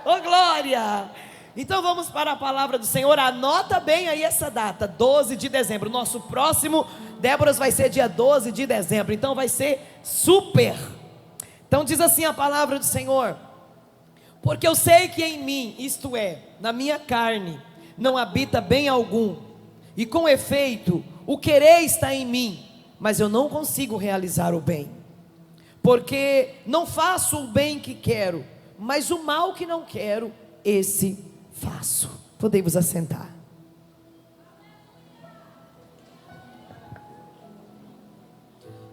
Ô glória! Então vamos para a palavra do Senhor. Anota bem aí essa data, 12 de dezembro. Nosso próximo Déboras vai ser dia 12 de dezembro. Então vai ser super. Então diz assim a palavra do Senhor: porque eu sei que em mim, isto é, na minha carne, não habita bem algum, e com efeito, o querer está em mim, mas eu não consigo realizar o bem, porque não faço o bem que quero, mas o mal que não quero, esse faço. Podemos assentar.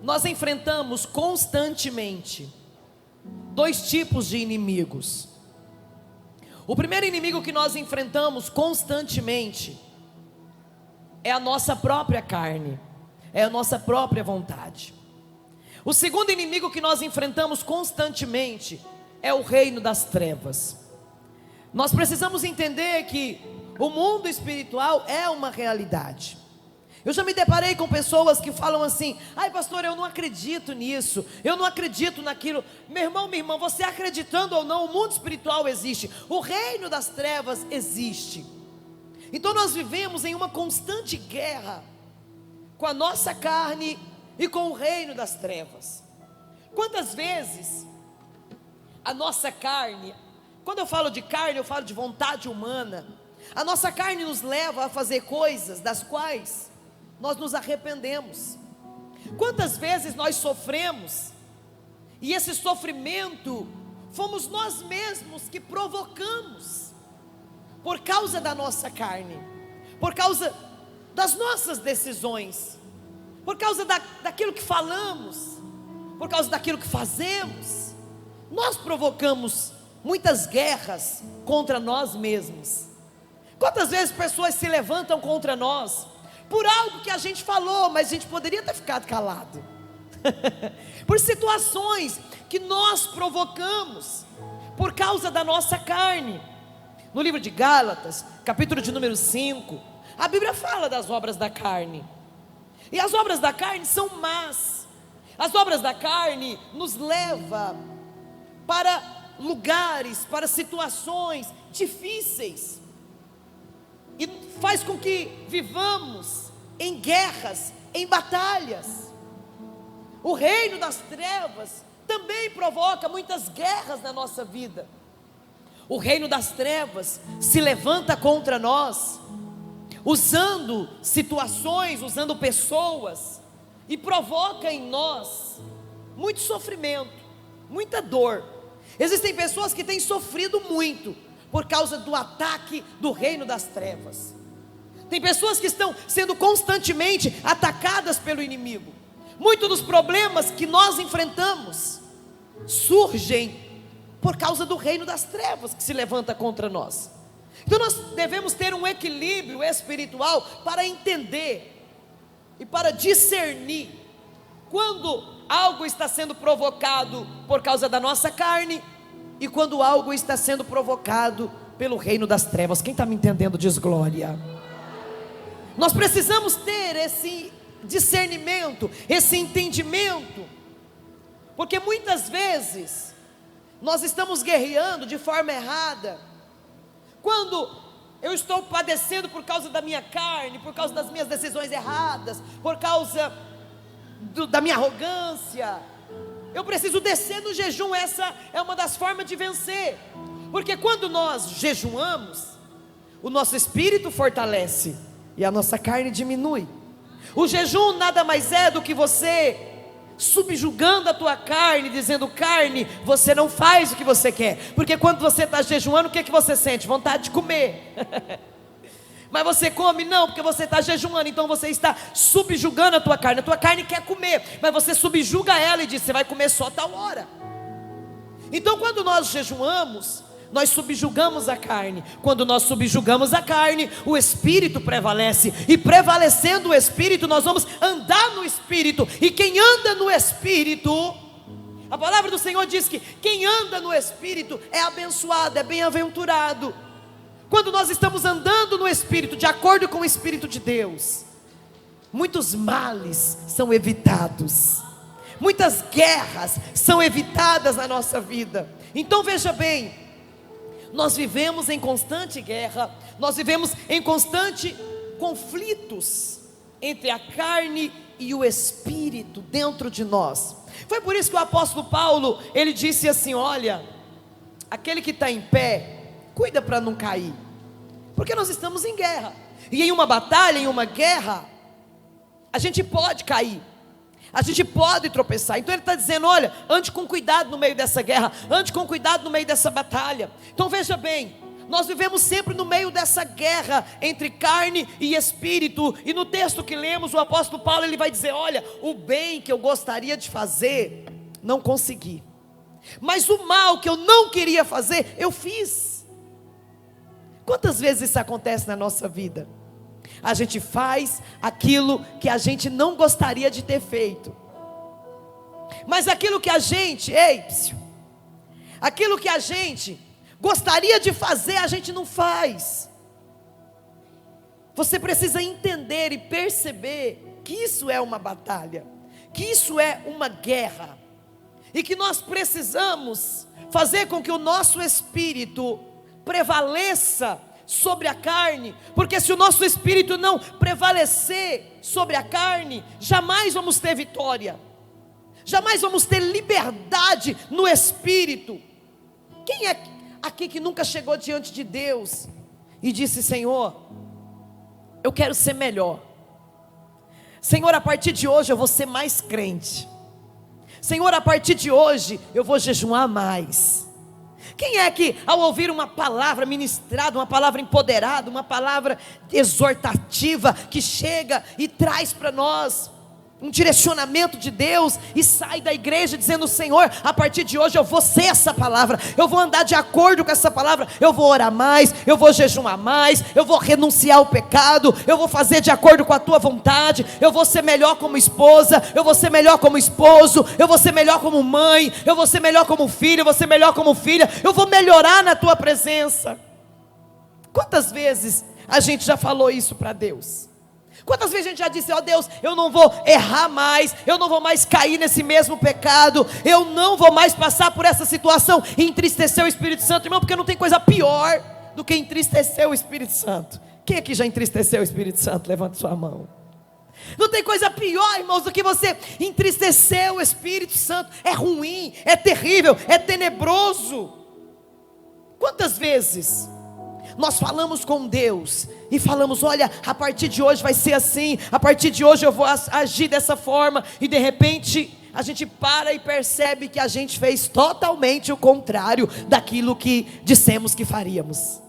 Nós enfrentamos constantemente dois tipos de inimigos. O primeiro inimigo que nós enfrentamos constantemente é a nossa própria carne, é a nossa própria vontade. O segundo inimigo que nós enfrentamos constantemente é o reino das trevas. Nós precisamos entender que o mundo espiritual é uma realidade. Eu já me deparei com pessoas que falam assim: ai pastor, eu não acredito nisso, eu não acredito naquilo. Meu irmão, minha irmã, você acreditando ou não, o mundo espiritual existe, o reino das trevas existe. Então nós vivemos em uma constante guerra com a nossa carne e com o reino das trevas. Quantas vezes a nossa carne, quando eu falo de carne, eu falo de vontade humana, a nossa carne nos leva a fazer coisas das quais nós nos arrependemos. Quantas vezes nós sofremos, e esse sofrimento fomos nós mesmos que provocamos, por causa da nossa carne, por causa das nossas decisões, por causa daquilo que falamos, por causa daquilo que fazemos. Nós provocamos muitas guerras contra nós mesmos. Quantas vezes pessoas se levantam contra nós por algo que a gente falou, mas a gente poderia ter ficado calado por situações que nós provocamos por causa da nossa carne. No livro de Gálatas, capítulo de número 5, a Bíblia fala das obras da carne, e as obras da carne são más. As obras da carne nos levam para lugares, para situações difíceis, e faz com que vivamos em guerras, em batalhas. O reino das trevas também provoca muitas guerras na nossa vida. O reino das trevas se levanta contra nós, usando situações, usando pessoas, e provoca em nós muito sofrimento, muita dor. Existem pessoas que têm sofrido muito por causa do ataque do reino das trevas. Tem pessoas que estão sendo constantemente atacadas pelo inimigo. Muitos dos problemas que nós enfrentamos surgem por causa do reino das trevas que se levanta contra nós. Então nós devemos ter um equilíbrio espiritual para entender e para discernir quando algo está sendo provocado por causa da nossa carne e quando algo está sendo provocado pelo reino das trevas. Quem está me entendendo diz glória. Nós precisamos ter esse discernimento, esse entendimento, porque muitas vezes nós estamos guerreando de forma errada. Quando eu estou padecendo por causa da minha carne, por causa das minhas decisões erradas, por causa da minha arrogância, eu preciso descer no jejum. Essa é uma das formas de vencer, porque quando nós jejuamos, o nosso espírito fortalece e a nossa carne diminui. O jejum nada mais é do que você subjugando a tua carne, dizendo: carne, você não faz o que você quer. Porque quando você está jejuando, o que você sente? Vontade de comer. Mas você come? Não, porque você está jejuando. Então você está subjugando a tua carne. A tua carne quer comer, mas você subjuga ela e diz: você vai comer só tal hora. Então quando nós jejuamos, nós subjugamos a carne. Quando nós subjugamos a carne, o Espírito prevalece, e prevalecendo o Espírito, nós vamos andar no Espírito. E quem anda no Espírito, a palavra do Senhor diz que quem anda no Espírito é abençoado, é bem-aventurado. Quando nós estamos andando no Espírito, de acordo com o Espírito de Deus, muitos males são evitados, muitas guerras são evitadas na nossa vida. Então veja bem, Nós vivemos em constante guerra, nós vivemos em constante conflitos entre a carne e o espírito dentro de nós. Foi por isso que o apóstolo Paulo, ele disse assim: olha, aquele que está em pé, cuida para não cair, porque nós estamos em guerra, e em uma batalha, em uma guerra, a gente pode cair, a gente pode tropeçar. Então ele está dizendo: olha, ande com cuidado no meio dessa guerra, ande com cuidado no meio dessa batalha. Então veja bem, nós vivemos sempre no meio dessa guerra entre carne e espírito. E no texto que lemos, o apóstolo Paulo, ele vai dizer: olha, o bem que eu gostaria de fazer, não consegui, mas o mal que eu não queria fazer, eu fiz. Quantas vezes isso acontece na nossa vida? A gente faz aquilo que a gente não gostaria de ter feito, mas aquilo que a gente, aquilo que a gente gostaria de fazer, a gente não faz. Você precisa entender e perceber que isso é uma batalha, que isso é uma guerra, e que nós precisamos fazer com que o nosso espírito prevaleça sobre a carne, porque se o nosso espírito não prevalecer sobre a carne, jamais vamos ter vitória, jamais vamos ter liberdade no espírito. Quem é aqui que nunca chegou diante de Deus e disse: Senhor, eu quero ser melhor, Senhor, a partir de hoje eu vou ser mais crente, Senhor, a partir de hoje eu vou jejuar mais? Quem é que, ao ouvir uma palavra ministrada, uma palavra empoderada, uma palavra exortativa, que chega e traz para nós um direcionamento de Deus, e sai da igreja dizendo: Senhor, a partir de hoje eu vou ser essa palavra, eu vou andar de acordo com essa palavra, eu vou orar mais, eu vou jejuar mais, eu vou renunciar ao pecado, eu vou fazer de acordo com a tua vontade, eu vou ser melhor como esposa, eu vou ser melhor como esposo, eu vou ser melhor como mãe, eu vou ser melhor como filho, eu vou ser melhor como filha, eu vou melhorar na tua presença. Quantas vezes a gente já falou isso para Deus? Quantas vezes a gente já disse: ó Deus, eu não vou errar mais, eu não vou mais cair nesse mesmo pecado, eu não vou mais passar por essa situação e entristecer o Espírito Santo, irmão, porque não tem coisa pior do que entristecer o Espírito Santo. Quem aqui já entristeceu o Espírito Santo? Levante sua mão. Não tem coisa pior, irmãos, do que você entristecer o Espírito Santo. É ruim, é terrível, é tenebroso. Quantas vezes nós falamos com Deus e falamos: olha, a partir de hoje vai ser assim, a partir de hoje eu vou agir dessa forma, e de repente a gente para e percebe que a gente fez totalmente o contrário daquilo que dissemos que faríamos.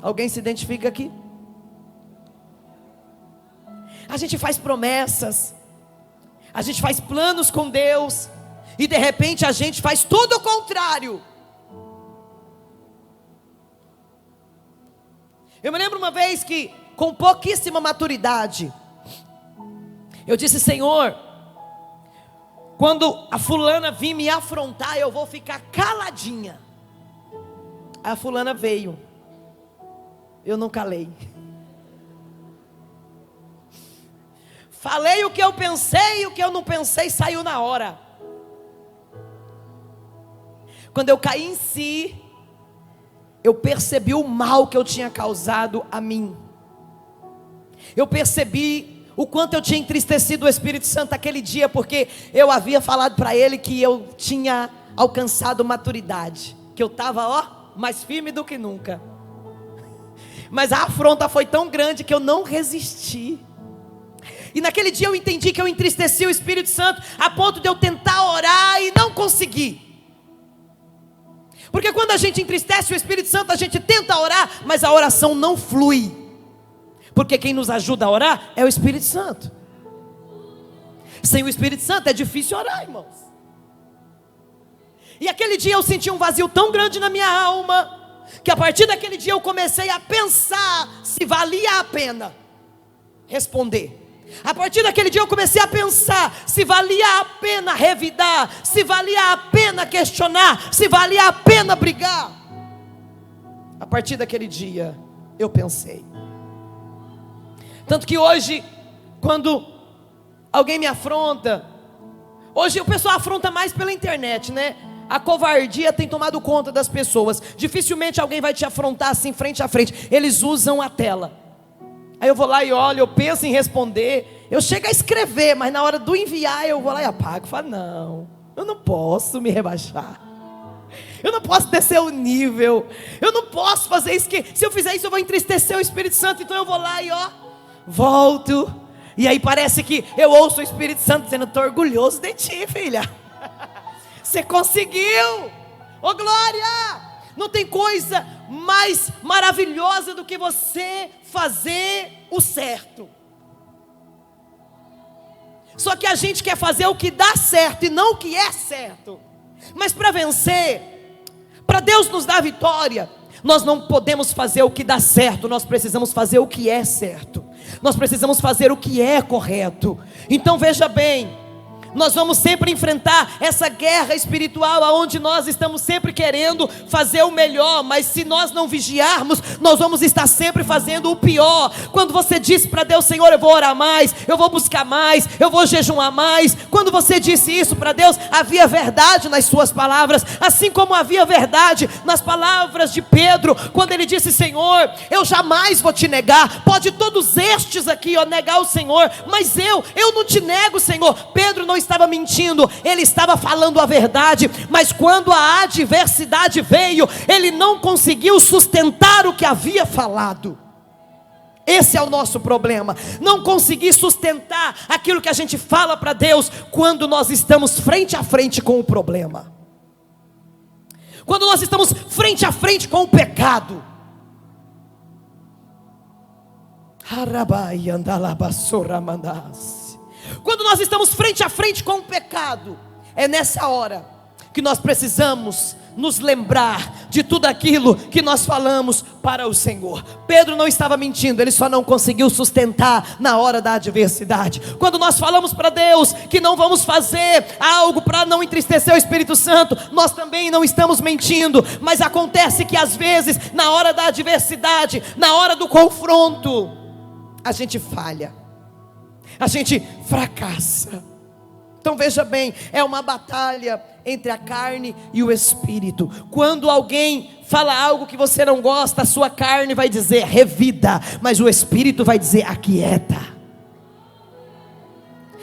Alguém se identifica aqui? A gente faz promessas, a gente faz planos com Deus, e de repente a gente faz tudo o contrário. Eu me lembro uma vez que, com pouquíssima maturidade, eu disse: Senhor, quando a fulana vir me afrontar, eu vou ficar caladinha. Aí a fulana veio, eu não calei. Falei o que eu pensei, e o que eu não pensei saiu na hora. Quando eu caí em si, eu percebi o mal que eu tinha causado a mim. Eu percebi o quanto eu tinha entristecido o Espírito Santo aquele dia, porque eu havia falado para ele que eu tinha alcançado maturidade, que eu estava, mais firme do que nunca. Mas a afronta foi tão grande que eu não resisti. E naquele dia eu entendi que eu entristeci o Espírito Santo, a ponto de eu tentar orar e não conseguir. Porque quando a gente entristece o Espírito Santo, a gente tenta orar, mas a oração não flui. Porque quem nos ajuda a orar é o Espírito Santo. Sem o Espírito Santo é difícil orar, irmãos. E aquele dia eu senti um vazio tão grande na minha alma, que a partir daquele dia eu comecei a pensar se valia a pena responder. A partir daquele dia eu comecei a pensar se valia a pena revidar, se valia a pena questionar, se valia a pena brigar. A partir daquele dia eu pensei. Tanto que hoje, quando alguém me afronta, hoje o pessoal afronta mais pela internet, né? A covardia tem tomado conta das pessoas. Dificilmente alguém vai te afrontar assim frente a frente. Eles usam a tela. Aí eu vou lá e olho, eu penso em responder, eu chego a escrever, mas na hora do enviar eu vou lá e apago. Falo, não, eu não posso me rebaixar. Eu não posso descer o nível. Eu não posso fazer isso, que se eu fizer isso eu vou entristecer o Espírito Santo. Então eu vou lá e volto. E aí parece que eu ouço o Espírito Santo dizendo, estou orgulhoso de ti, filha. Você conseguiu. Ô glória. Não tem coisa mais maravilhosa do que você fazer o certo. Só que a gente quer fazer o que dá certo e não o que é certo. Mas para vencer, para Deus nos dar vitória, nós não podemos fazer o que dá certo, nós precisamos fazer o que é certo. Nós precisamos fazer o que é correto. Então veja bem, nós vamos sempre enfrentar essa guerra espiritual, aonde nós estamos sempre querendo fazer o melhor, mas se nós não vigiarmos, nós vamos estar sempre fazendo o pior. Quando você disse para Deus, Senhor, eu vou orar mais, eu vou buscar mais, eu vou jejuar mais, quando você disse isso para Deus, havia verdade nas suas palavras, assim como havia verdade nas palavras de Pedro, quando ele disse, Senhor, eu jamais vou te negar. Pode todos estes aqui negar o Senhor, mas eu não te nego, Senhor. Pedro não estava mentindo, ele estava falando a verdade, mas quando a adversidade veio, ele não conseguiu sustentar o que havia falado. Esse é o nosso problema, não conseguir sustentar aquilo que a gente fala para Deus, quando nós estamos frente a frente com o problema, quando nós estamos frente a frente com o pecado. Quando nós estamos frente a frente com o pecado, é nessa hora que nós precisamos nos lembrar de tudo aquilo que nós falamos para o Senhor. Pedro não estava mentindo, ele só não conseguiu sustentar na hora da adversidade. Quando nós falamos para Deus que não vamos fazer algo para não entristecer o Espírito Santo, nós também não estamos mentindo, mas acontece que às vezes, na hora da adversidade, na hora do confronto, a gente falha, a gente fracassa. Então veja bem, é uma batalha entre a carne e o espírito. Quando alguém fala algo que você não gosta, a sua carne vai dizer revida, mas o espírito vai dizer aquieta.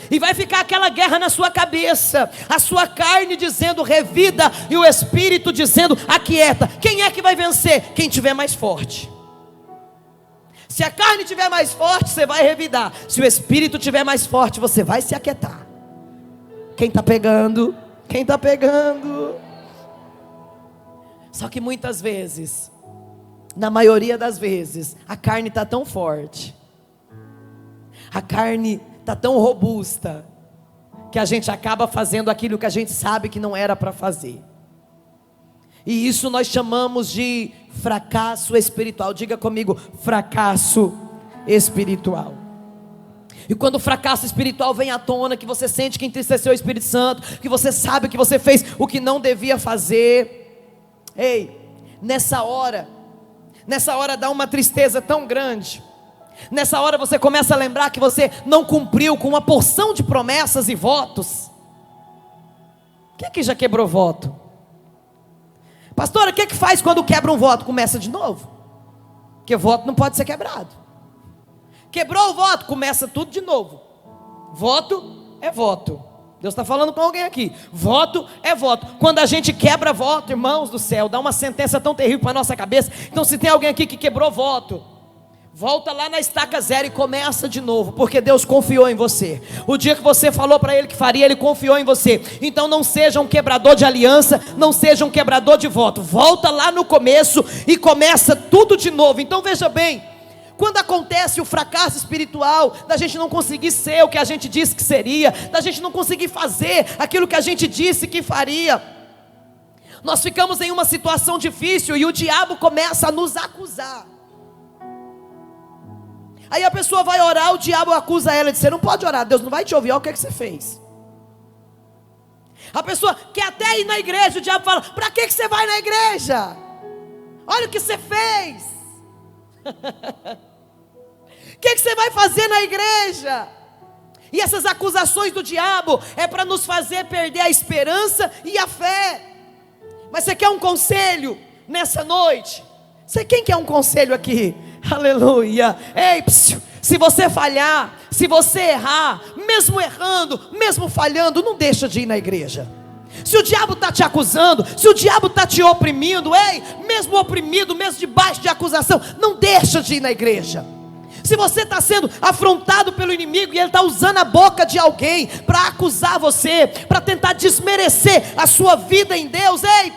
E vai ficar aquela guerra na sua cabeça, a sua carne dizendo revida e o espírito dizendo aquieta. Quem é que vai vencer? Quem tiver mais forte. Se a carne tiver mais forte, você vai revidar. Se o espírito tiver mais forte, você vai se aquietar. Quem está pegando? Quem está pegando? Só que muitas vezes, na maioria das vezes, a carne está tão forte, a carne está tão robusta, que a gente acaba fazendo aquilo que a gente sabe que não era para fazer. E isso nós chamamos de fracasso espiritual. Diga comigo, fracasso espiritual. E quando o fracasso espiritual vem à tona, que você sente que entristeceu o Espírito Santo, que você sabe que você fez o que não devia fazer, ei, nessa hora dá uma tristeza tão grande. Nessa hora você começa a lembrar que você não cumpriu com uma porção de promessas e votos. Quem aqui já quebrou voto? Pastora, o que faz quando quebra um voto? Começa de novo, porque voto não pode ser quebrado. Quebrou o voto, começa tudo de novo. Voto é voto. Deus está falando com alguém aqui. Voto é voto. Quando a gente quebra voto, irmãos do céu, dá uma sentença tão terrível para a nossa cabeça. Então se tem alguém aqui que quebrou voto, volta lá na estaca zero e começa de novo, porque Deus confiou em você. O dia que você falou para Ele que faria, Ele confiou em você. Então não seja um quebrador de aliança, não seja um quebrador de voto. Volta lá no começo e começa tudo de novo. Então veja bem, quando acontece o fracasso espiritual, da gente não conseguir ser o que a gente disse que seria, da gente não conseguir fazer aquilo que a gente disse que faria, nós ficamos em uma situação difícil e o diabo começa a nos acusar. Aí a pessoa vai orar, o diabo acusa ela, diz: você não pode orar, Deus não vai te ouvir, olha o que você fez. A pessoa quer até ir na igreja, o diabo fala: para que você vai na igreja? Olha o que você fez. O que você vai fazer na igreja? E essas acusações do diabo é para nos fazer perder a esperança e a fé. Mas você quer um conselho nessa noite? Quem quer um conselho aqui? Aleluia. Ei, se você falhar, se você errar, mesmo errando, mesmo falhando, não deixa de ir na igreja. Se o diabo está te acusando, se o diabo está te oprimindo, ei, mesmo oprimido, mesmo debaixo de acusação, não deixa de ir na igreja. Se você está sendo afrontado pelo inimigo e ele está usando a boca de alguém para acusar você, para tentar desmerecer a sua vida em Deus, ei,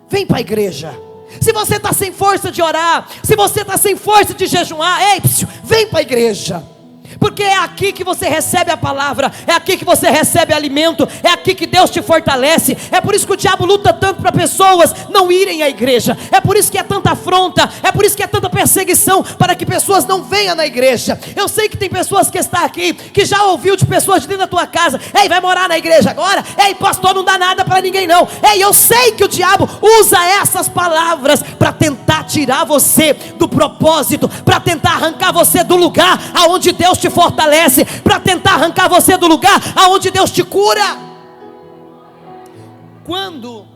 vem para a igreja. Se você está sem força de orar, se você está sem força de jejuar, ei, vem para a igreja. Porque é aqui que você recebe a palavra, é aqui que você recebe alimento, é aqui que Deus te fortalece. É por isso que o diabo luta tanto para pessoas não irem à igreja, é por isso que é tanta afronta, é por isso que é tanta perseguição, para que pessoas não venham na igreja. Eu sei que tem pessoas que estão aqui, que já ouviu de pessoas de dentro da tua casa: ei, vai morar na igreja agora? Ei, pastor, não dá nada para ninguém não. Ei, eu sei que o diabo usa essas palavras para tentar tirar você do propósito, para tentar arrancar você do lugar aonde Deus te fortalece, para tentar arrancar você do lugar aonde Deus te cura. Quando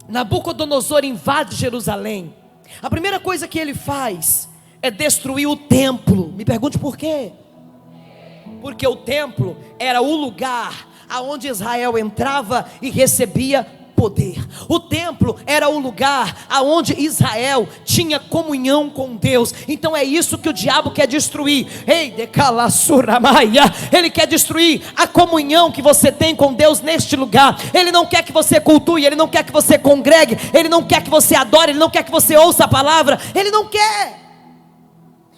Nabucodonosor invade Jerusalém, a primeira coisa que ele faz é destruir o templo. Me pergunte por quê? Porque o templo era o lugar aonde Israel entrava e recebia poder. O templo era o lugar aonde Israel tinha comunhão com Deus. Então é isso que o diabo quer destruir. Ei, decalasuramaia, ele quer destruir a comunhão que você tem com Deus neste lugar. Ele não quer que você cultue, ele não quer que você congregue, ele não quer que você adore, ele não quer que você ouça a palavra, ele não quer.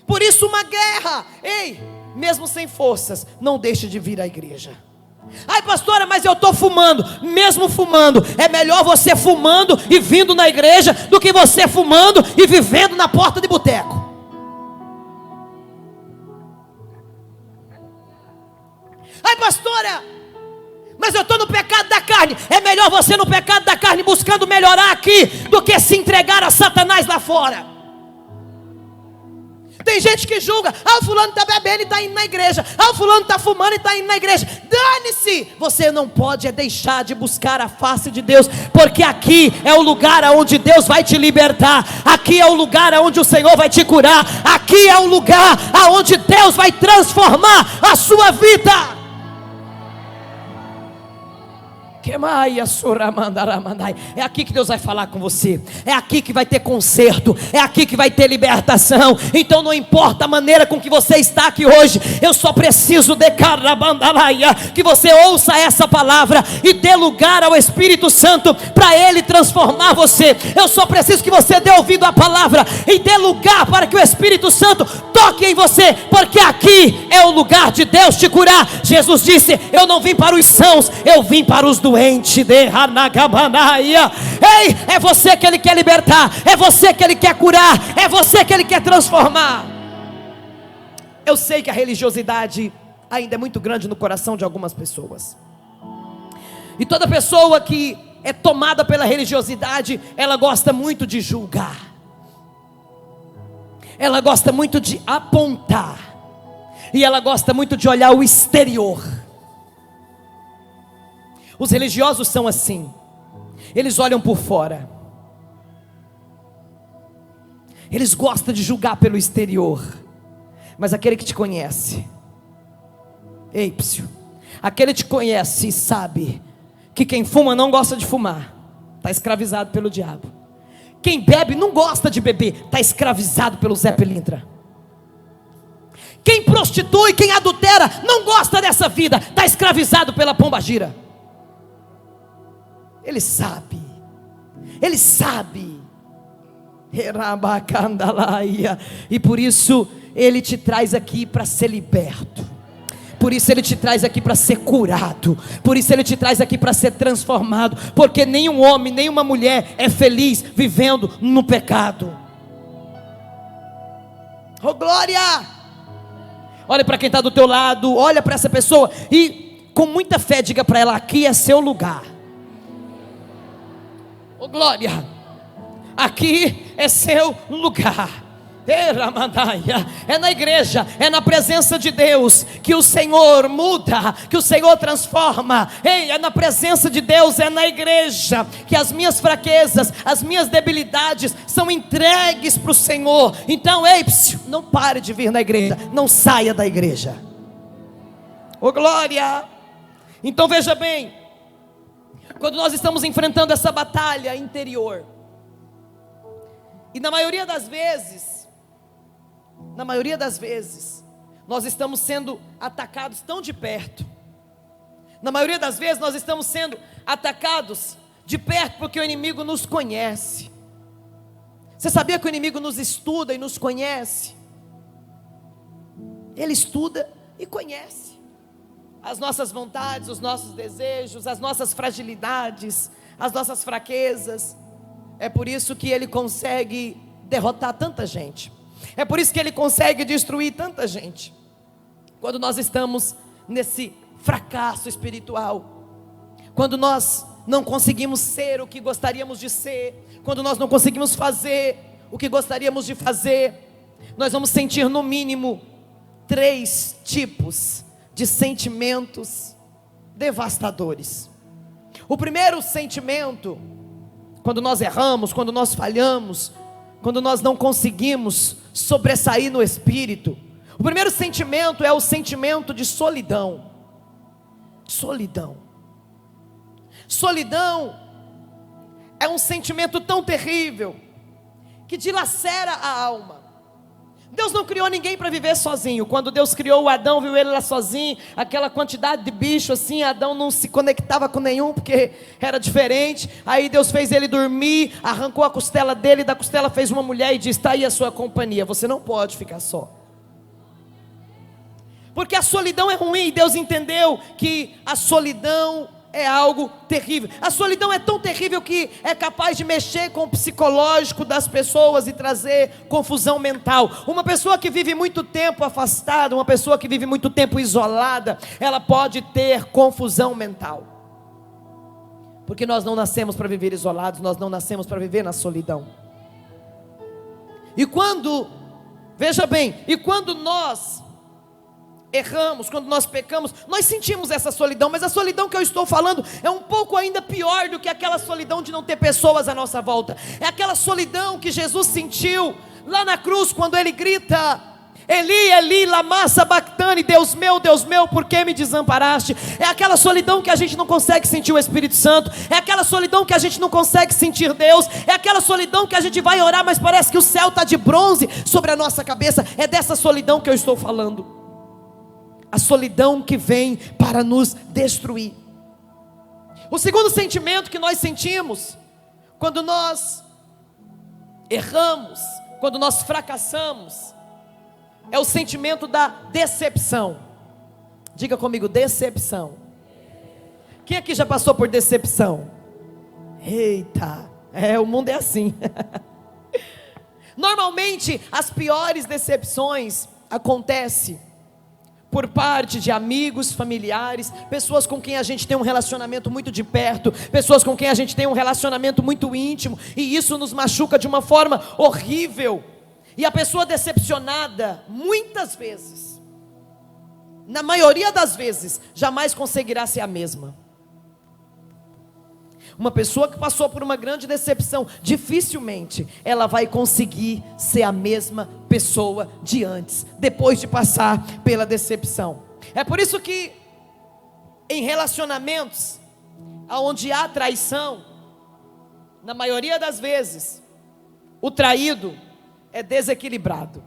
Por isso uma guerra. Ei, mesmo sem forças, não deixe de vir à igreja. Ai, pastora, mas eu estou fumando. Mesmo fumando, é melhor você fumando e vindo na igreja do que você fumando e vivendo na porta de boteco. Ai, pastora, mas eu estou no pecado da carne. É melhor você no pecado da carne, buscando melhorar aqui, do que se entregar a Satanás lá fora. Tem gente que julga: o fulano está bebendo e está indo na igreja, o fulano está fumando e está indo na igreja. Dane-se! Você não pode deixar de buscar a face de Deus, porque aqui é o lugar onde Deus vai te libertar, aqui é o lugar onde o Senhor vai te curar, aqui é o lugar onde Deus vai transformar a sua vida. É aqui que Deus vai falar com você, é aqui que vai ter conserto, é aqui que vai ter libertação. Então não importa a maneira com que você está aqui hoje, eu só preciso que você ouça essa palavra e dê lugar ao Espírito Santo para Ele transformar você. Eu só preciso que você dê ouvido à palavra e dê lugar para que o Espírito Santo toque em você, porque aqui é o lugar de Deus te curar. Jesus disse: eu não vim para os sãos, eu vim para os doentes. Ei, é você que Ele quer libertar, é você que Ele quer curar, é você que Ele quer transformar. Eu sei que a religiosidade ainda é muito grande no coração de algumas pessoas, e toda pessoa que é tomada pela religiosidade, ela gosta muito de julgar, ela gosta muito de apontar, e ela gosta muito de olhar o exterior. Os religiosos são assim, eles olham por fora, eles gostam de julgar pelo exterior, mas aquele que te conhece, ei, aquele que te conhece e sabe que quem fuma não gosta de fumar, está escravizado pelo diabo. Quem bebe não gosta de beber, está escravizado pelo Zé Pilintra. Quem prostitui, quem adultera, não gosta dessa vida, está escravizado pela pombagira. Ele sabe, e por isso Ele te traz aqui para ser liberto, por isso Ele te traz aqui para ser curado, por isso Ele te traz aqui para ser transformado, porque nenhum homem, nenhuma mulher é feliz vivendo no pecado. Oh glória! Olha para quem está do teu lado, olha para essa pessoa e com muita fé diga para ela: aqui é seu lugar. Oh glória, aqui é seu lugar. É na igreja, é na presença de Deus que o Senhor muda, que o Senhor transforma. Ei, é na presença de Deus, é na igreja que as minhas fraquezas, as minhas debilidades são entregues para o Senhor. Então, ei, não pare de vir na igreja, não saia da igreja. Oh glória! Então veja bem, quando nós estamos enfrentando essa batalha interior, e na maioria das vezes, nós estamos sendo atacados tão de perto. Na maioria das vezes nós estamos sendo atacados de perto porque o inimigo nos conhece. Você sabia que o inimigo nos estuda e nos conhece? Ele estuda e conhece as nossas vontades, os nossos desejos, as nossas fragilidades, as nossas fraquezas. É por isso que ele consegue derrotar tanta gente. É por isso que ele consegue destruir tanta gente. Quando nós estamos nesse fracasso espiritual, quando nós não conseguimos ser o que gostaríamos de ser, quando nós não conseguimos fazer o que gostaríamos de fazer, nós vamos sentir no mínimo 3 tipos de sentimentos devastadores. O primeiro sentimento, quando nós erramos, quando nós falhamos, quando nós não conseguimos sobressair no espírito, o primeiro sentimento é o sentimento de solidão. Solidão é um sentimento tão terrível que dilacera a alma. Deus não criou ninguém para viver sozinho. Quando Deus criou o Adão, viu ele lá sozinho, aquela quantidade de bicho assim, Adão não se conectava com nenhum, porque era diferente. Aí Deus fez ele dormir, arrancou a costela dele, da costela fez uma mulher e disse: está aí a sua companhia, você não pode ficar só. Porque a solidão é ruim, Deus entendeu que a solidão é algo terrível. A solidão é tão terrível que é capaz de mexer com o psicológico das pessoas e trazer confusão mental. Uma pessoa que vive muito tempo afastada, uma pessoa que vive muito tempo isolada, ela pode ter confusão mental. Porque nós não nascemos para viver isolados, nós não nascemos para viver na solidão. E quando, veja bem, e quando nós erramos, quando nós pecamos, nós sentimos essa solidão. Mas a solidão que eu estou falando é um pouco ainda pior do que aquela solidão de não ter pessoas à nossa volta. É aquela solidão que Jesus sentiu lá na cruz, quando ele grita: Eli, Eli, lama sabachthani, Deus meu, por que me desamparaste? É aquela solidão que a gente não consegue sentir o Espírito Santo. É aquela solidão que a gente não consegue sentir Deus. É aquela solidão que a gente vai orar, mas parece que o céu está de bronze sobre a nossa cabeça. É dessa solidão que eu estou falando. A solidão que vem para nos destruir. O segundo sentimento que nós sentimos quando nós erramos, quando nós fracassamos, é o sentimento da decepção. Diga comigo: decepção. Quem aqui já passou por decepção? Eita, o mundo é assim. Normalmente as piores decepções acontecem por parte de amigos, familiares, pessoas com quem a gente tem um relacionamento muito de perto, pessoas com quem a gente tem um relacionamento muito íntimo, e isso nos machuca de uma forma horrível. E a pessoa decepcionada, muitas vezes, na maioria das vezes, jamais conseguirá ser a mesma. Uma pessoa que passou por uma grande decepção, dificilmente ela vai conseguir ser a mesma pessoa de antes, depois de passar pela decepção. É por isso que em relacionamentos onde há traição, na maioria das vezes, o traído é desequilibrado.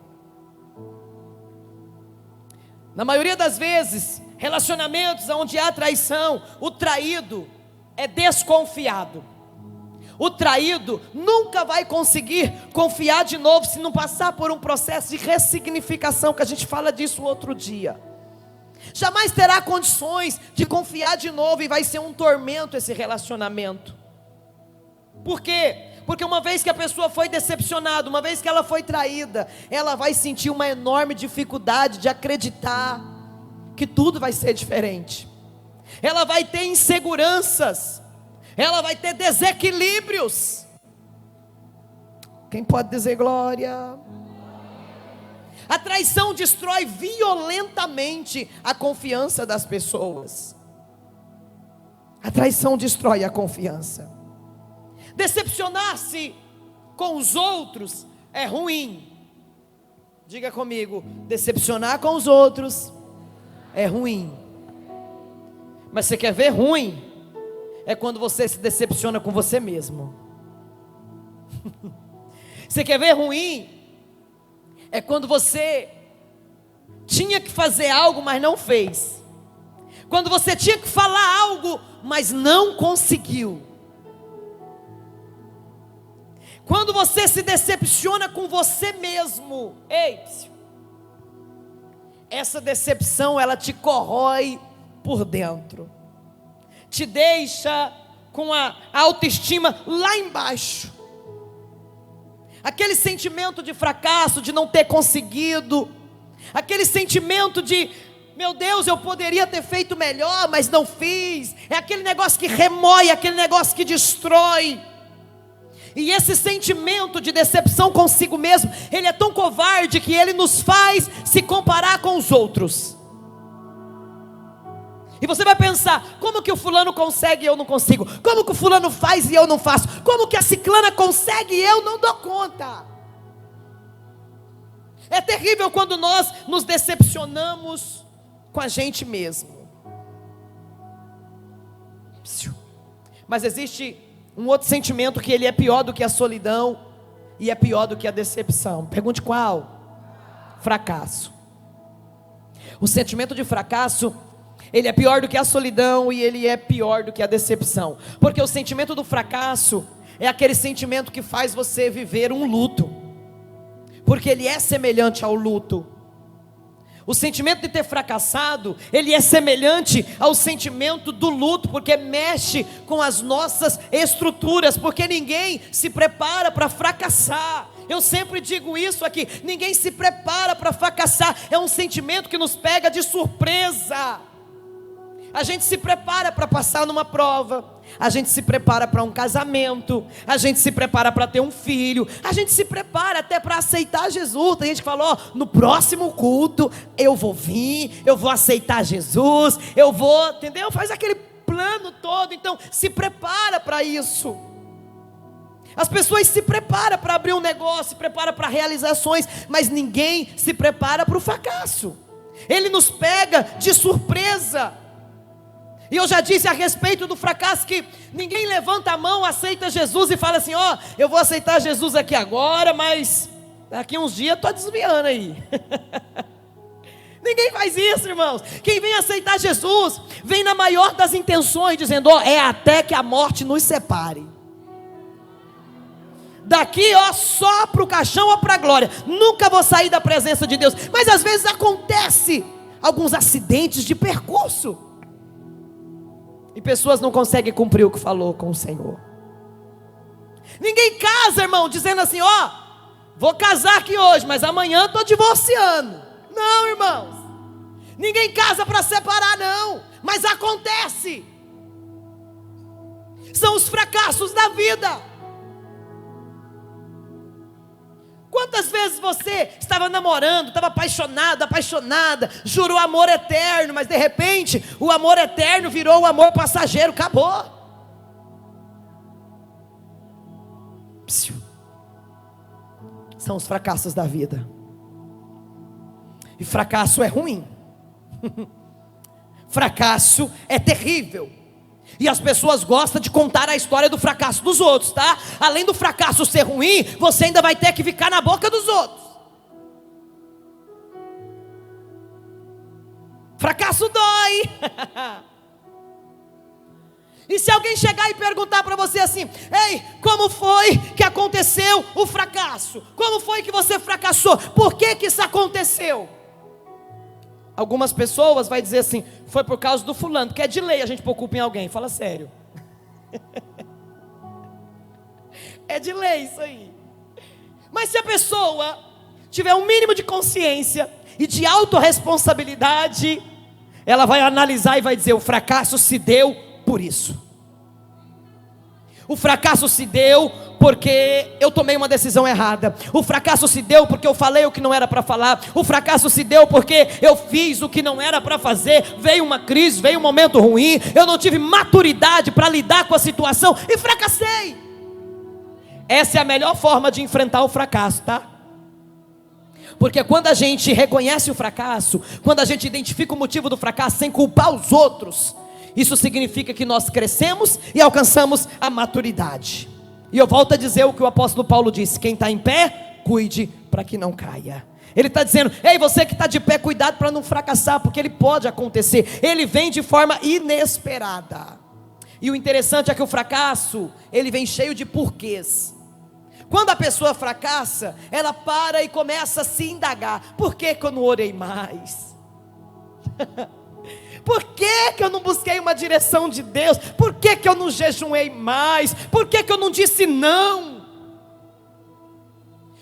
Na maioria das vezes, relacionamentos onde há traição, o traído é desconfiado. O traído nunca vai conseguir confiar de novo se não passar por um processo de ressignificação, que a gente fala disso outro dia. Jamais terá condições de confiar de novo, e vai ser um tormento esse relacionamento. Por quê? Porque uma vez que a pessoa foi decepcionada, uma vez que ela foi traída, ela vai sentir uma enorme dificuldade de acreditar que tudo vai ser diferente. Ela vai ter inseguranças, ela vai ter desequilíbrios. Quem pode dizer glória? A traição destrói violentamente a confiança das pessoas. A traição destrói a confiança. Decepcionar-se com os outros é ruim. Diga comigo, decepcionar com os outros é ruim. Mas você quer ver ruim? É quando você se decepciona com você mesmo. Você quer ver ruim? É quando você tinha que fazer algo, mas não fez. Quando você tinha que falar algo, mas não conseguiu. Quando você se decepciona com você mesmo. Ei, essa decepção, ela te corrói por dentro. Te deixa com a autoestima lá embaixo. Aquele sentimento de fracasso, de não ter conseguido. Aquele sentimento de, meu Deus, eu poderia ter feito melhor, mas não fiz. É aquele negócio que remói, aquele negócio que destrói. E esse sentimento de decepção consigo mesmo, ele é tão covarde que ele nos faz se comparar com os outros. E você vai pensar, como que o fulano consegue e eu não consigo? Como que o fulano faz e eu não faço? Como que a ciclana consegue e eu não dou conta? É terrível quando nós nos decepcionamos com a gente mesmo. Mas existe um outro sentimento que ele é pior do que a solidão e é pior do que a decepção. Pergunte qual? Fracasso. O sentimento de fracasso, ele é pior do que a solidão e ele é pior do que a decepção. Porque o sentimento do fracasso é aquele sentimento que faz você viver um luto. Porque ele é semelhante ao luto. O sentimento de ter fracassado, ele é semelhante ao sentimento do luto, porque mexe com as nossas estruturas, porque ninguém se prepara para fracassar. Eu sempre digo isso aqui, ninguém se prepara para fracassar, é um sentimento que nos pega de surpresa. A gente se prepara para passar numa prova, a gente se prepara para um casamento, a gente se prepara para ter um filho, a gente se prepara até para aceitar Jesus. Tem gente que fala, no próximo culto eu vou vir, eu vou aceitar Jesus, eu vou, entendeu? Faz aquele plano todo, então se prepara para isso. As pessoas se preparam para abrir um negócio, se preparam para realizações, mas ninguém se prepara para o fracasso. Ele nos pega de surpresa. E eu já disse a respeito do fracasso que ninguém levanta a mão, aceita Jesus e fala assim, eu vou aceitar Jesus aqui agora, mas daqui uns dias estou desviando aí. Ninguém faz isso, irmãos. Quem vem aceitar Jesus, vem na maior das intenções, dizendo, é até que a morte nos separe. Daqui, só para o caixão ou para a glória. Nunca vou sair da presença de Deus. Mas às vezes acontece alguns acidentes de percurso. E pessoas não conseguem cumprir o que falou com o Senhor. Ninguém casa, irmão, dizendo assim, vou casar aqui hoje, mas amanhã estou divorciando. Não, irmãos. Ninguém casa para separar, não. Mas acontece. São os fracassos da vida. Quantas vezes você estava namorando, estava apaixonado, apaixonada, jurou amor eterno, mas de repente o amor eterno virou o amor passageiro, acabou. São os fracassos da vida. E fracasso é ruim. Fracasso é terrível. E as pessoas gostam de contar a história do fracasso dos outros, tá? Além do fracasso ser ruim, você ainda vai ter que ficar na boca dos outros. Fracasso dói. E se alguém chegar e perguntar para você assim, ei, como foi que aconteceu o fracasso? Como foi que você fracassou? Por que que isso aconteceu? Algumas pessoas vão dizer assim, foi por causa do fulano, porque é de lei a gente pôr culpa em alguém. Fala sério. É de lei isso aí. Mas se a pessoa tiver um mínimo de consciência e de autorresponsabilidade, ela vai analisar e vai dizer, o fracasso se deu por isso. O fracasso se deu porque eu tomei uma decisão errada. O fracasso se deu porque eu falei o que não era para falar. O fracasso se deu porque eu fiz o que não era para fazer. Veio uma crise, veio um momento ruim, eu não tive maturidade para lidar com a situação e fracassei. Essa é a melhor forma de enfrentar o fracasso, tá? Porque quando a gente reconhece o fracasso, quando a gente identifica o motivo do fracasso sem culpar os outros, isso significa que nós crescemos e alcançamos a maturidade. E eu volto a dizer o que o apóstolo Paulo disse: quem está em pé, cuide para que não caia. Ele está dizendo: ei, você que está de pé, cuidado para não fracassar, porque ele pode acontecer, ele vem de forma inesperada. E o interessante é que o fracasso, ele vem cheio de porquês. Quando a pessoa fracassa, ela para e começa a se indagar: por que que eu não orei mais? Por que que eu não busquei uma direção de Deus? Por que que eu não jejuei mais? Por que que eu não disse não?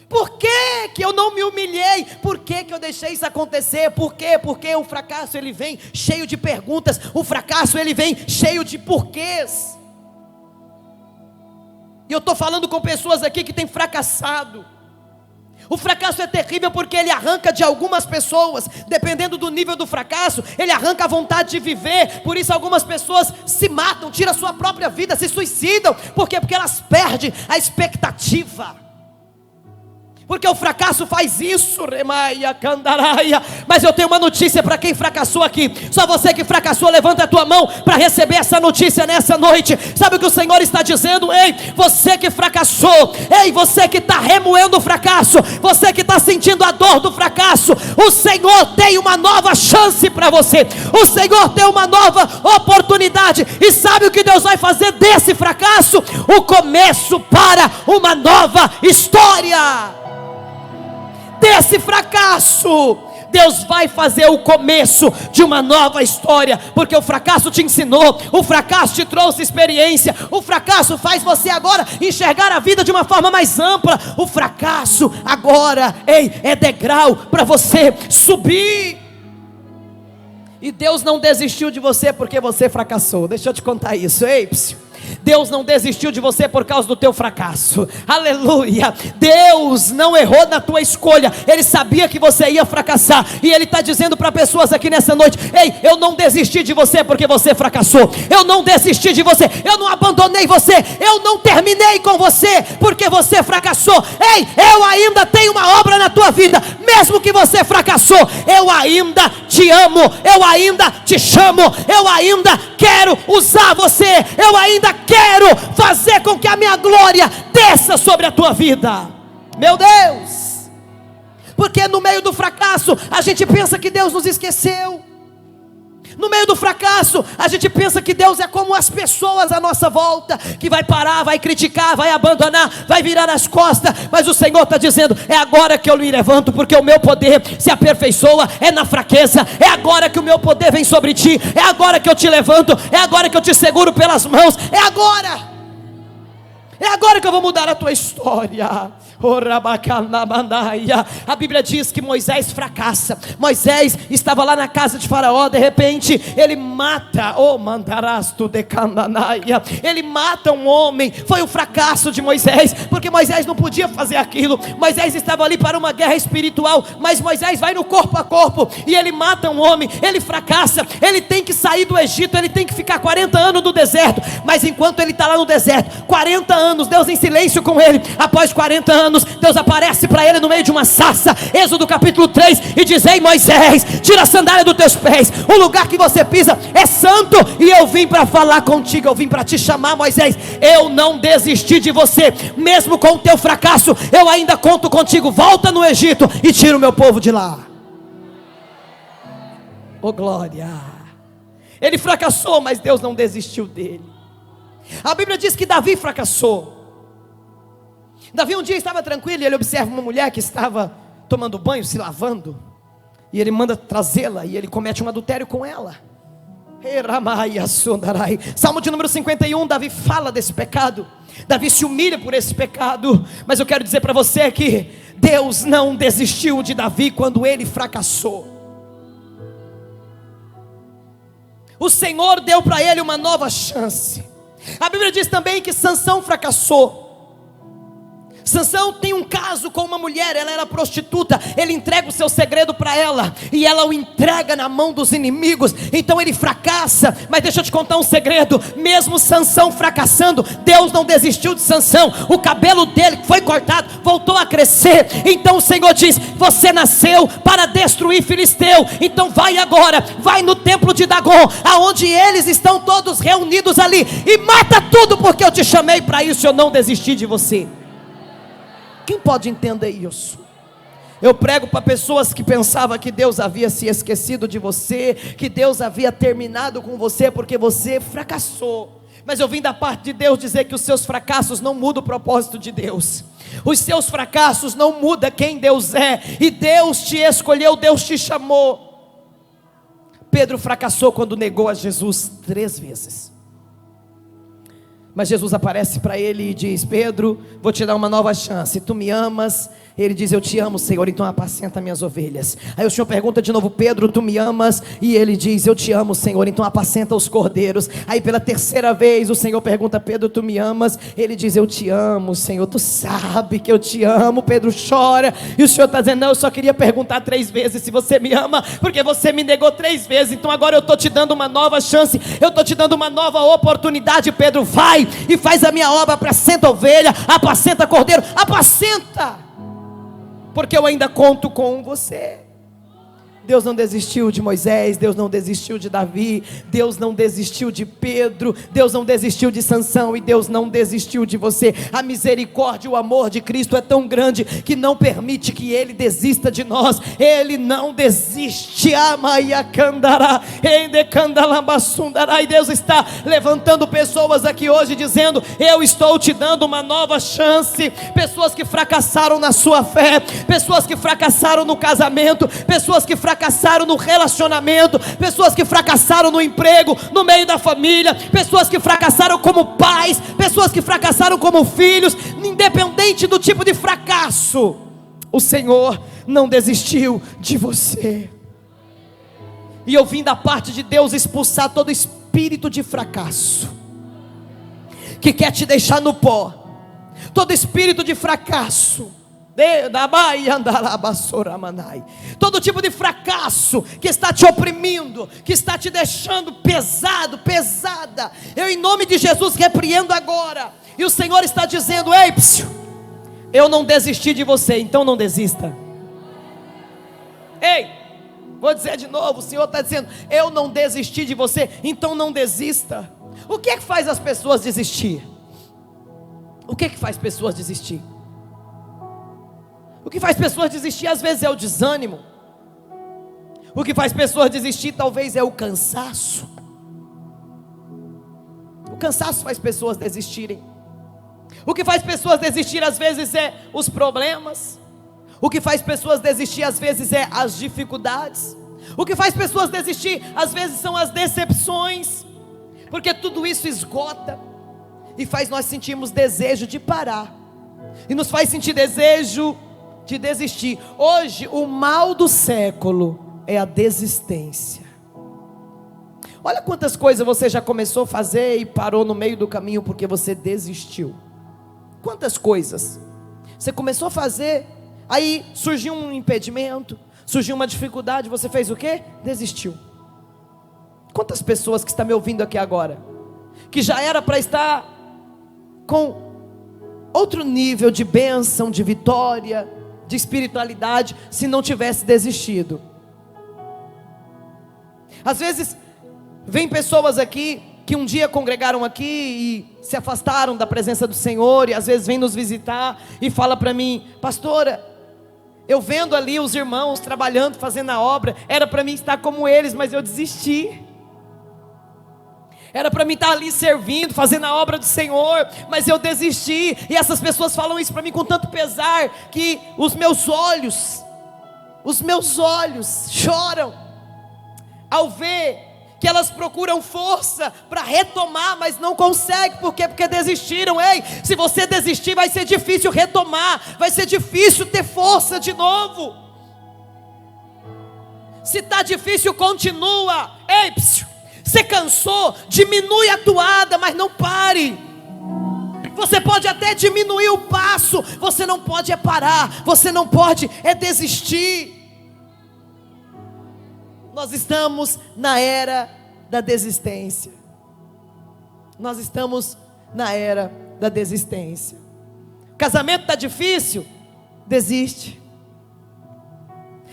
Por que que eu não me humilhei? Por que que eu deixei isso acontecer? Por quê? Porque o fracasso ele vem cheio de perguntas. O fracasso ele vem cheio de porquês. E eu estou falando com pessoas aqui que têm fracassado. O fracasso é terrível porque ele arranca de algumas pessoas, dependendo do nível do fracasso, ele arranca a vontade de viver. Por isso algumas pessoas se matam, tiram a sua própria vida, se suicidam. Por quê? Porque elas perdem a expectativa. Porque o fracasso faz isso, remaia, candaraia. Mas eu tenho uma notícia para quem fracassou aqui. Só você que fracassou, levanta a tua mão para receber essa notícia nessa noite. Sabe o que o Senhor está dizendo? Ei, você que fracassou, ei, você que está remoendo o fracasso, você que está sentindo a dor do fracasso, o Senhor tem uma nova chance para você. O Senhor tem uma nova oportunidade. E sabe o que Deus vai fazer desse fracasso? O começo para uma nova história. Desse fracasso, Deus vai fazer o começo de uma nova história. Porque o fracasso te ensinou, o fracasso te trouxe experiência, o fracasso faz você agora enxergar a vida de uma forma mais ampla. O fracasso agora, ei, é degrau para você subir. E Deus não desistiu de você porque você fracassou. Deixa eu te contar isso, ei, psiu. Deus não desistiu de você por causa do teu fracasso. Aleluia. Deus não errou na tua escolha. Ele sabia que você ia fracassar. E Ele está dizendo para pessoas aqui nessa noite: ei, eu não desisti de você porque você fracassou. Eu não desisti de você. Eu não abandonei você. Eu não terminei com você porque você fracassou. Ei, eu ainda tenho uma obra na tua vida. Mesmo que você fracassou, eu ainda te amo. Eu ainda te chamo. Eu ainda quero usar você. Eu ainda quero fazer com que a minha glória desça sobre a tua vida. Meu Deus. Porque no meio do fracasso a gente pensa que Deus nos esqueceu. No meio do fracasso a gente pensa que Deus é como as pessoas à nossa volta, que vai parar, vai criticar, vai abandonar, vai virar as costas. Mas o Senhor está dizendo: é agora que eu me levanto, porque o meu poder se aperfeiçoa é na fraqueza. É agora que o meu poder vem sobre ti. É agora que eu te levanto. É agora que eu te seguro pelas mãos. É agora. É agora que eu vou mudar a tua história. A Bíblia diz que Moisés fracassa. Moisés estava lá na casa de Faraó. De repente ele mata, ele mata um homem. Foi o fracasso de Moisés, porque Moisés não podia fazer aquilo. Moisés estava ali para uma guerra espiritual, mas Moisés vai no corpo a corpo e ele mata um homem. Ele fracassa, ele tem que sair do Egito, ele tem que ficar 40 anos no deserto. Mas enquanto ele está lá no deserto, 40 anos, Deus em silêncio com ele. Após 40 anos, Deus aparece para ele no meio de uma sarça. Êxodo capítulo 3, e diz: ei Moisés, tira a sandália dos teus pés, o lugar que você pisa é santo, e eu vim para falar contigo, eu vim para te chamar. Moisés, eu não desisti de você, mesmo com o teu fracasso, eu ainda conto contigo. Volta no Egito e tira o meu povo de lá. Oh glória. Ele fracassou, mas Deus não desistiu dele. A Bíblia diz que Davi fracassou. Davi um dia estava tranquilo e ele observa uma mulher que estava tomando banho, se lavando, e ele manda trazê-la e ele comete um adultério com ela. Salmo de número 51, Davi fala desse pecado. Davi se humilha por esse pecado. Mas eu quero dizer para você que Deus não desistiu de Davi quando ele fracassou. O Senhor deu para ele uma nova chance. A Bíblia diz também que Sansão fracassou. Sansão tem um caso com uma mulher, ela era prostituta, ele entrega o seu segredo para ela, e ela o entrega na mão dos inimigos, então ele fracassa. Mas deixa eu te contar um segredo, mesmo Sansão fracassando, Deus não desistiu de Sansão. O cabelo dele que foi cortado, voltou a crescer. Então o Senhor diz: você nasceu para destruir filisteu, então vai agora, vai no templo de Dagon, aonde eles estão todos reunidos ali, e mata tudo, porque eu te chamei para isso, eu não desisti de você. Quem pode entender isso? Eu prego para pessoas que pensavam que Deus havia se esquecido de você, que Deus havia terminado com você porque você fracassou. Mas eu vim da parte de Deus dizer que os seus fracassos não mudam o propósito de Deus. Os seus fracassos não mudam quem Deus é. E Deus te escolheu, Deus te chamou. Pedro fracassou quando negou a Jesus 3 vezes. Mas Jesus aparece para ele e diz: Pedro, vou te dar uma nova chance, tu me amas? Ele diz: eu te amo, Senhor, então apacenta minhas ovelhas. Aí o Senhor pergunta de novo: Pedro, tu me amas? E ele diz: eu te amo, Senhor, então apacenta os cordeiros. Aí pela 3ª vez o Senhor pergunta: Pedro, tu me amas? Ele diz: eu te amo, Senhor, tu sabe que eu te amo. Pedro chora, e o Senhor está dizendo: não, eu só queria perguntar 3 vezes se você me ama, porque você me negou 3 vezes, então agora eu estou te dando uma nova chance, eu estou te dando uma nova oportunidade. Pedro, vai e faz a minha obra, apacenta ovelha, apacenta cordeiro, apacenta, porque eu ainda conto com você. Deus não desistiu de Moisés, Deus não desistiu de Davi, Deus não desistiu de Pedro, Deus não desistiu de Sansão, e Deus não desistiu de você. A misericórdia e o amor de Cristo é tão grande que não permite que Ele desista de nós. Ele não desiste. E Deus está levantando pessoas aqui hoje dizendo: eu estou te dando uma nova chance. Pessoas que fracassaram na sua fé, pessoas que fracassaram no casamento, pessoas que fracassaram no relacionamento, pessoas que fracassaram no emprego, no meio da família, pessoas que fracassaram como pais, pessoas que fracassaram como filhos. Independente do tipo de fracasso, o Senhor não desistiu de você. E eu vim da parte de Deus expulsar todo espírito de fracasso que quer te deixar no pó, todo espírito de fracasso, todo tipo de fracasso que está te oprimindo, que está te deixando pesado, pesada, eu em nome de Jesus repreendo agora. E o Senhor está dizendo: ei, eu não desisti de você, então não desista. Ei, vou dizer de novo, o Senhor está dizendo: eu não desisti de você, então não desista. O que é que faz as pessoas desistir? O que é que faz pessoas desistir? O que faz pessoas desistir às vezes é o desânimo. O que faz pessoas desistir talvez é o cansaço. O cansaço faz pessoas desistirem. O que faz pessoas desistir às vezes é os problemas. O que faz pessoas desistir às vezes é as dificuldades. O que faz pessoas desistir às vezes são as decepções, porque tudo isso esgota e faz nós sentirmos desejo de parar, e nos faz sentir desejo de desistir. Hoje o mal do século é a desistência. Olha quantas coisas você já começou a fazer e parou no meio do caminho porque você desistiu. Quantas coisas você começou a fazer, aí surgiu um impedimento, surgiu uma dificuldade, você fez o quê? Desistiu. Quantas pessoas que estão me ouvindo aqui agora, que já era para estar com outro nível de bênção, de vitória, de espiritualidade, se não tivesse desistido. Às vezes vem pessoas aqui que um dia congregaram aqui e se afastaram da presença do Senhor, e às vezes vem nos visitar e fala para mim: pastora, eu vendo ali os irmãos trabalhando, fazendo a obra, era para mim estar como eles, mas eu desisti. Era para mim estar ali servindo, fazendo a obra do Senhor, mas eu desisti. E essas pessoas falam isso para mim com tanto pesar, que os meus olhos choram ao ver que elas procuram força para retomar, mas não conseguem. Por quê? Porque desistiram. Ei, se você desistir, vai ser difícil retomar, vai ser difícil ter força de novo. Se está difícil, continua. Ei, você cansou, diminui a toada, mas não pare. Você pode até diminuir o passo, você Você não pode parar, você não pode desistir. Nós estamos na era da desistência. Nós estamos na era da desistência. Casamento está difícil? Desiste.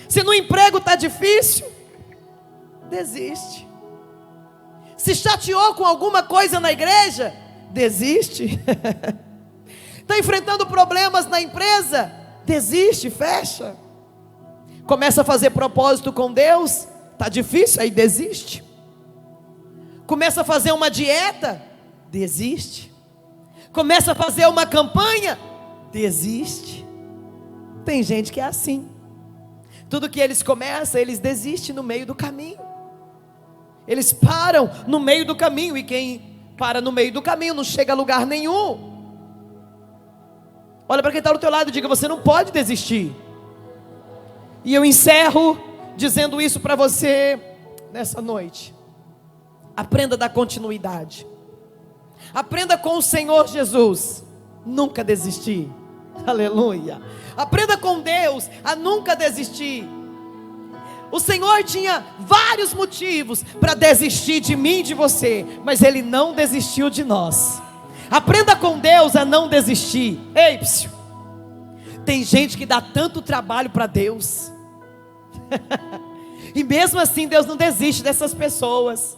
Se no emprego está difícil, desiste. Se chateou com alguma coisa na igreja, desiste. Está enfrentando problemas na empresa, desiste, fecha. Começa a fazer propósito com Deus, está difícil, aí desiste. Começa a fazer uma dieta, desiste. Começa a fazer uma campanha, desiste. Tem gente que é assim. Tudo que eles começam, eles desistem no meio do caminho. Eles param no meio do caminho. E quem para no meio do caminho não chega a lugar nenhum. Olha para quem está do teu lado e diga: você não pode desistir. E eu encerro dizendo isso para você nessa noite. Aprenda a dar continuidade. Aprenda com o Senhor Jesus nunca desistir. Aleluia. Aprenda com Deus a nunca desistir. O Senhor tinha vários motivos para desistir de mim e de você, mas Ele não desistiu de nós. Aprenda com Deus a não desistir. Ei, psiu. Tem gente que dá tanto trabalho para Deus e mesmo assim Deus não desiste dessas pessoas.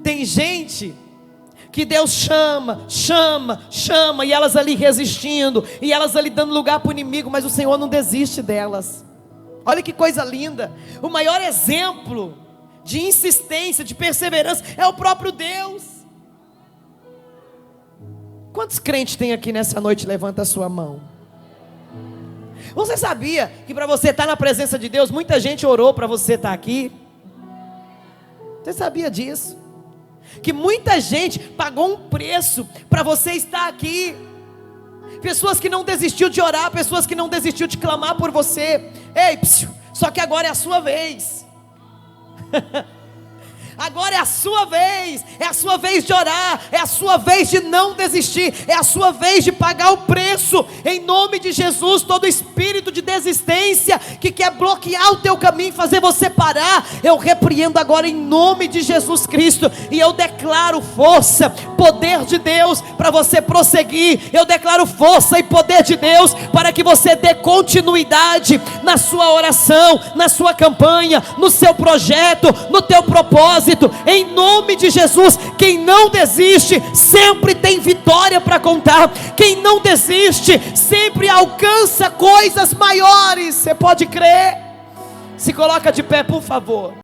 Tem gente que Deus chama e elas ali resistindo, e elas ali dando lugar para o inimigo, mas o Senhor não desiste delas. Olha que coisa linda. O maior exemplo de insistência, de perseverança é o próprio Deus. Quantos crentes tem aqui nessa noite? Levanta a sua mão. Você sabia que para você estar na presença de Deus, muita gente orou para você estar aqui? Você sabia disso? Que muita gente pagou um preço para você estar aqui. Pessoas que não desistiu de orar, pessoas que não desistiu de clamar por você. Ei, psiu, só que agora é a sua vez. Agora é a sua vez de orar, é a sua vez de não desistir, é a sua vez de pagar o preço, em nome de Jesus. Todo espírito de desistência que quer bloquear o teu caminho, fazer você parar, eu repreendo agora em nome de Jesus Cristo, e eu declaro força, poder de Deus para você prosseguir. Eu declaro força e poder de Deus para que você dê continuidade na sua oração, na sua campanha, no seu projeto, no teu propósito. Em nome de Jesus, quem não desiste sempre tem vitória para contar. Quem não desiste sempre alcança coisas maiores. Você pode crer? Se coloca de pé, por favor.